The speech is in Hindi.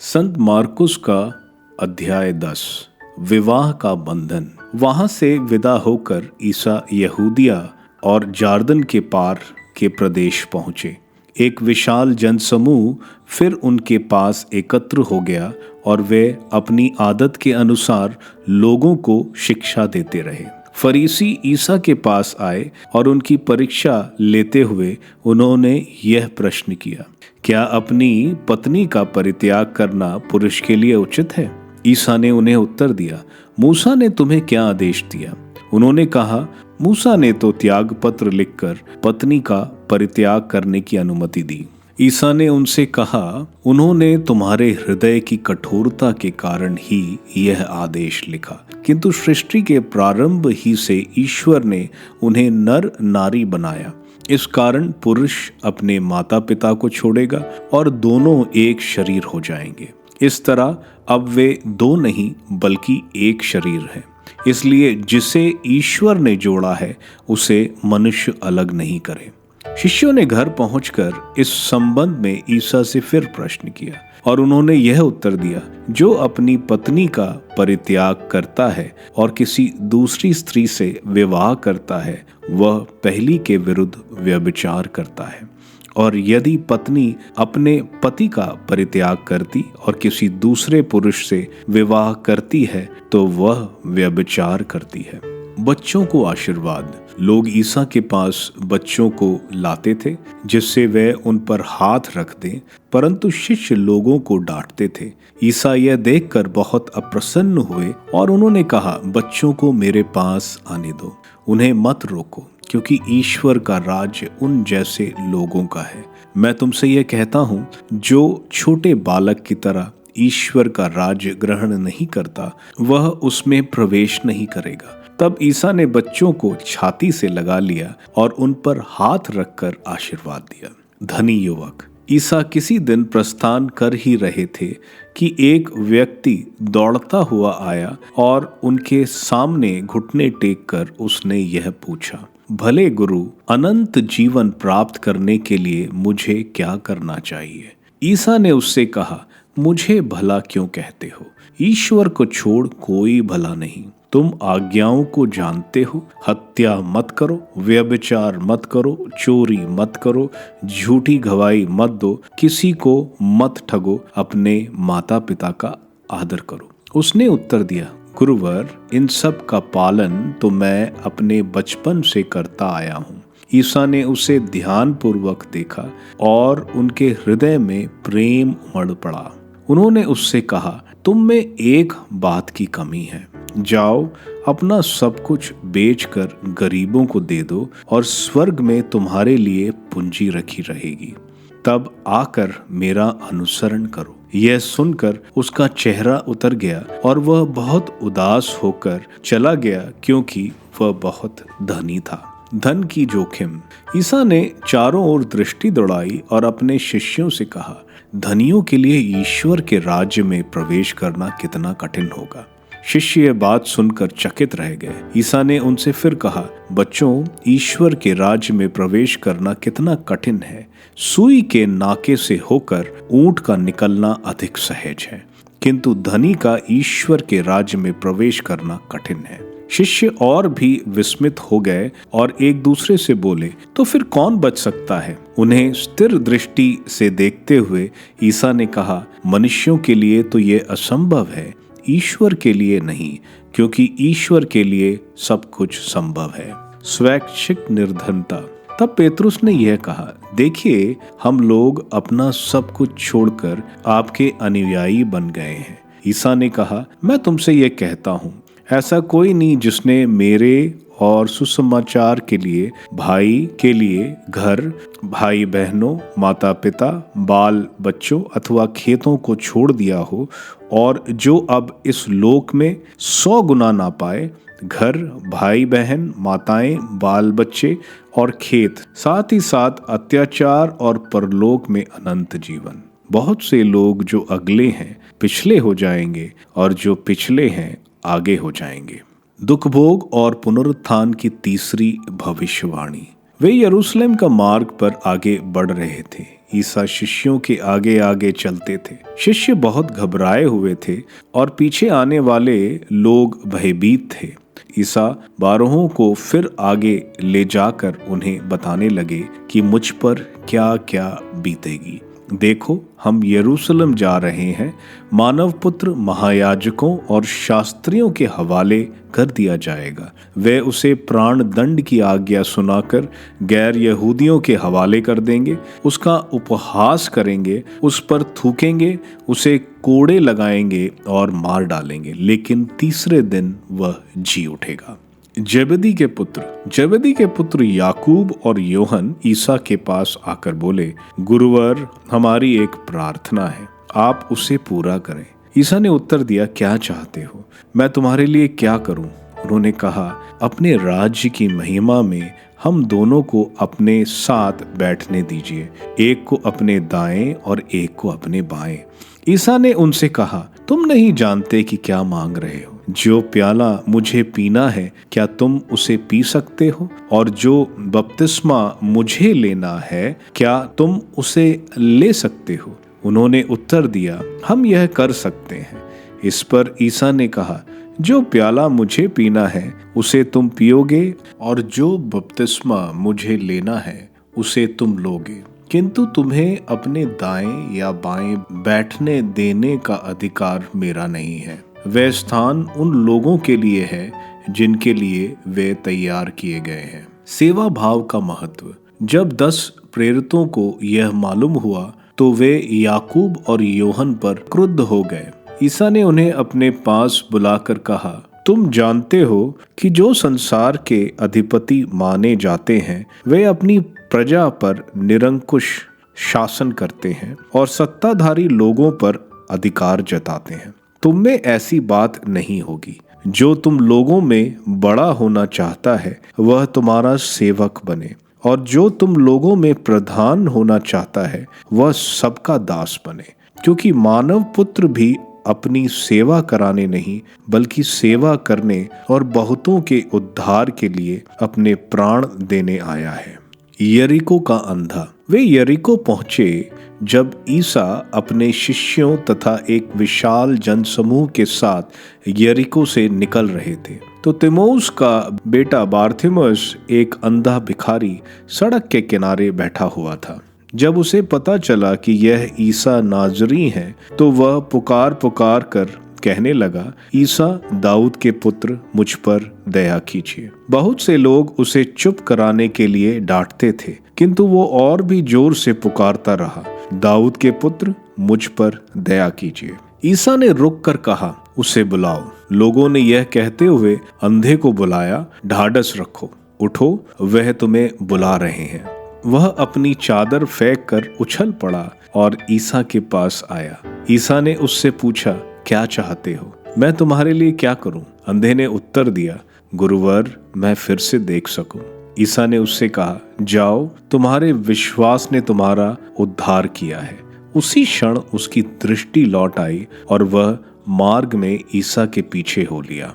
संत मार्कुस का अध्याय 10 विवाह का बंधन। वहां से विदा होकर ईसा यहूदिया और जार्दन के पार के प्रदेश पहुंचे। एक विशाल जनसमूह फिर उनके पास एकत्र हो गया और वे अपनी आदत के अनुसार लोगों को शिक्षा देते रहे। फरीसी ईसा के पास आए और उनकी परीक्षा लेते हुए उन्होंने यह प्रश्न किया, क्या अपनी पत्नी का परित्याग करना पुरुष के लिए उचित है? ईसा ने उन्हें उत्तर दिया, मूसा ने तुम्हें क्या आदेश दिया? उन्होंने कहा, मूसा ने तो त्याग पत्र लिखकर पत्नी का परित्याग करने की अनुमति दी। ईसा ने उनसे कहा, उन्होंने तुम्हारे हृदय की कठोरता के कारण ही यह आदेश लिखा, किंतु सृष्टि के प्रारंभ ही से ईश्वर ने उन्हें नर नारी बनाया। इस कारण पुरुष अपने माता पिता को छोड़ेगा और दोनों एक शरीर हो जाएंगे। इस तरह अब वे दो नहीं बल्कि एक शरीर हैं। इसलिए जिसे ईश्वर ने जोड़ा है उसे मनुष्य अलग नहीं करे। शिष्यों ने घर पहुंचकर इस संबंध में ईसा से फिर प्रश्न किया और उन्होंने यह उत्तर दिया, जो अपनी पत्नी का परित्याग करता है और किसी दूसरी स्त्री से विवाह करता है वह पहली के विरुद्ध व्यभिचार करता है। और यदि पत्नी अपने पति का परित्याग करती और किसी दूसरे पुरुष से विवाह करती है तो वह व्यभिचार करती है। बच्चों को आशीर्वाद। लोग ईसा के पास बच्चों को लाते थे जिससे वे उन पर हाथ रख दें, परंतु शिष्य लोगों को डांटते थे। ईसा यह देखकर बहुत अप्रसन्न हुए और उन्होंने कहा, बच्चों को मेरे पास आने दो, उन्हें मत रोको, क्योंकि ईश्वर का राज्य उन जैसे लोगों का है। मैं तुमसे यह कहता हूँ, जो छोटे बालक की तरह ईश्वर का राज्य ग्रहण नहीं करता वह उसमें प्रवेश नहीं करेगा। तब ईसा ने बच्चों को छाती से लगा लिया और उन पर हाथ रखकर आशीर्वाद दिया। धनी युवक। ईसा किसी दिन प्रस्थान कर ही रहे थे कि एक व्यक्ति दौड़ता हुआ आया और उनके सामने घुटने टेक कर उसने यह पूछा, भले गुरु, अनंत जीवन प्राप्त करने के लिए मुझे क्या करना चाहिए? ईसा ने उससे कहा, मुझे भला क्यों कहते हो? ईश्वर को छोड़ कोई भला नहीं। तुम आज्ञाओं को जानते हो, हत्या मत करो, व्यभिचार मत करो, चोरी मत करो, झूठी गवाही मत दो, किसी को मत ठगो, अपने माता पिता का आदर करो। उसने उत्तर दिया, गुरुवर, इन सब का पालन तो मैं अपने बचपन से करता आया हूँ। ईसा ने उसे ध्यानपूर्वक देखा और उनके हृदय में प्रेम उमड़ पड़ा। उन्होंने उससे कहा, तुम में एक बात की कमी है। जाओ, अपना सब कुछ बेचकर गरीबों को दे दो और स्वर्ग में तुम्हारे लिए पूंजी रखी रहेगी। तब आकर मेरा अनुसरण करो। यह सुनकर उसका चेहरा उतर गया और वह बहुत उदास होकर चला गया, क्योंकि वह बहुत धनी था। धन की जोखिम। ईसा ने चारों ओर दृष्टि दौड़ाई और अपने शिष्यों से कहा, धनियों के लिए ईश्वर के राज्य में प्रवेश करना कितना कठिन होगा। शिष्य यह बात सुनकर चकित रह गए। ईसा ने उनसे फिर कहा, बच्चों, ईश्वर के राज्य में प्रवेश करना कितना कठिन है। सुई के नाके से होकर ऊंट का निकलना अधिक सहज है, किंतु धनी का ईश्वर के राज्य में प्रवेश करना कठिन है। शिष्य और भी विस्मित हो गए और एक दूसरे से बोले, तो फिर कौन बच सकता है? उन्हें स्थिर दृष्टि से देखते हुए ईसा ने कहा, मनुष्यों के लिए तो ये असंभव है, ईश्वर के लिए नहीं, क्योंकि ईश्वर के लिए सब कुछ संभव है। स्वैच्छिक निर्धनता। तब पेतरुस ने यह कहा, देखिए, हम लोग अपना सब कुछ छोड़कर आपके अनुयायी बन गए हैं। ईसा ने कहा, मैं तुमसे यह कहता हूँ, ऐसा कोई नहीं जिसने मेरे और सुसमाचार के लिए, भाई के लिए घर, भाई बहनों, माता पिता, बाल बच्चों अथवा खेतों को छोड़ दिया हो और जो अब इस लोक में 100 गुना ना पाए, घर, भाई बहन, माताएं, बाल बच्चे और खेत, साथ ही साथ अत्याचार और परलोक में अनंत जीवन। बहुत से लोग जो अगले हैं पिछले हो जाएंगे और जो पिछले हैं आगे हो जाएंगे। दुख भोग और पुनरुत्थान की तीसरी भविष्यवाणी। वे यरूशलेम का मार्ग पर आगे बढ़ रहे थे। ईसा शिष्यों के आगे आगे चलते थे। शिष्य बहुत घबराए हुए थे और पीछे आने वाले लोग भयभीत थे। ईसा 12 को फिर आगे ले जाकर उन्हें बताने लगे कि मुझ पर क्या क्या बीतेगी। देखो, हम यरूशलेम जा रहे हैं। मानव पुत्र महायाजकों और शास्त्रियों के हवाले कर दिया जाएगा। वे उसे प्राण दंड की आज्ञा सुनाकर गैर यहूदियों के हवाले कर देंगे, उसका उपहास करेंगे, उस पर थूकेंगे, उसे कोड़े लगाएंगे और मार डालेंगे, लेकिन तीसरे दिन वह जी उठेगा। जेबेदी के पुत्र याकूब और योहन ईसा के पास आकर बोले, गुरुवर, हमारी एक प्रार्थना है, आप उसे पूरा करें। ईसा ने उत्तर दिया, क्या चाहते हो, मैं तुम्हारे लिए क्या करूं? उन्होंने कहा, अपने राज्य की महिमा में हम दोनों को अपने साथ बैठने दीजिए, एक को अपने दाएं और एक को अपने बाएं। ईसा ने उनसे कहा, तुम नहीं जानते कि क्या मांग रहे हो। जो प्याला मुझे पीना है, क्या तुम उसे पी सकते हो? और जो बपतिस्मा मुझे लेना है, क्या तुम उसे ले सकते हो? उन्होंने उत्तर दिया, हम यह कर सकते हैं। इस पर ईसा ने कहा, जो प्याला मुझे पीना है उसे तुम पियोगे, और जो बपतिस्मा मुझे लेना है उसे तुम लोगे, किंतु तुम्हें अपने दाएं या बाएं बैठने देने का अधिकार मेरा नहीं है। वह स्थान उन लोगों के लिए है जिनके लिए वे तैयार किए गए हैं। सेवा भाव का महत्व। जब 10 प्रेरितों को यह मालूम हुआ तो वे याकूब और योहन पर क्रुद्ध हो गए। ईसा ने उन्हें अपने पास बुलाकर कहा, तुम जानते हो कि जो संसार के अधिपति माने जाते हैं वे अपनी प्रजा पर निरंकुश शासन करते हैं और सत्ताधारी लोगों पर अधिकार जताते हैं। तुम में ऐसी बात नहीं होगी। जो तुम लोगों में बड़ा होना चाहता है वह तुम्हारा सेवक बने, और जो तुम लोगों में प्रधान होना चाहता है वह सबका दास बने। क्योंकि मानव पुत्र भी अपनी सेवा कराने नहीं बल्कि सेवा करने और बहुतों के उद्धार के लिए अपने प्राण देने आया है। यरीको का अंधा। वे यरीको पहुंचे जब ईसा अपने शिष्यों तथा एक विशाल जनसमूह के साथ यरीको से निकल रहे थे, तो तिमोस का बेटा बारतिमेउस, एक अंधा भिखारी, सड़क के किनारे बैठा हुआ था। जब उसे पता चला कि यह ईसा नाजरी है तो वह पुकार पुकार कर कहने लगा, ईसा दाऊद के पुत्र, मुझ पर दया कीजिए। बहुत से लोग उसे चुप कराने के लिए डांटते थे, किंतु वो और भी जोर से पुकारता रहा, दाऊद के पुत्र, मुझ पर दया कीजिए। ईसा ने रुक कर कहा, उसे बुलाओ। लोगों ने यह कहते हुए अंधे को बुलाया, ढाढ़स रखो, उठो, वह तुम्हें बुला रहे हैं। वह अपनी चादर फेंक कर उछल पड़ा और ईसा के पास आया। ईसा ने उससे पूछा, क्या चाहते हो, मैं तुम्हारे लिए क्या करूं? अंधे ने उत्तर दिया, गुरुवर, मैं फिर से देख सकूं। ईसा ने उससे कहा, जाओ, तुम्हारे विश्वास ने तुम्हारा उद्धार किया है। उसी क्षण उसकी दृष्टि लौट आई और वह मार्ग में ईसा के पीछे हो लिया।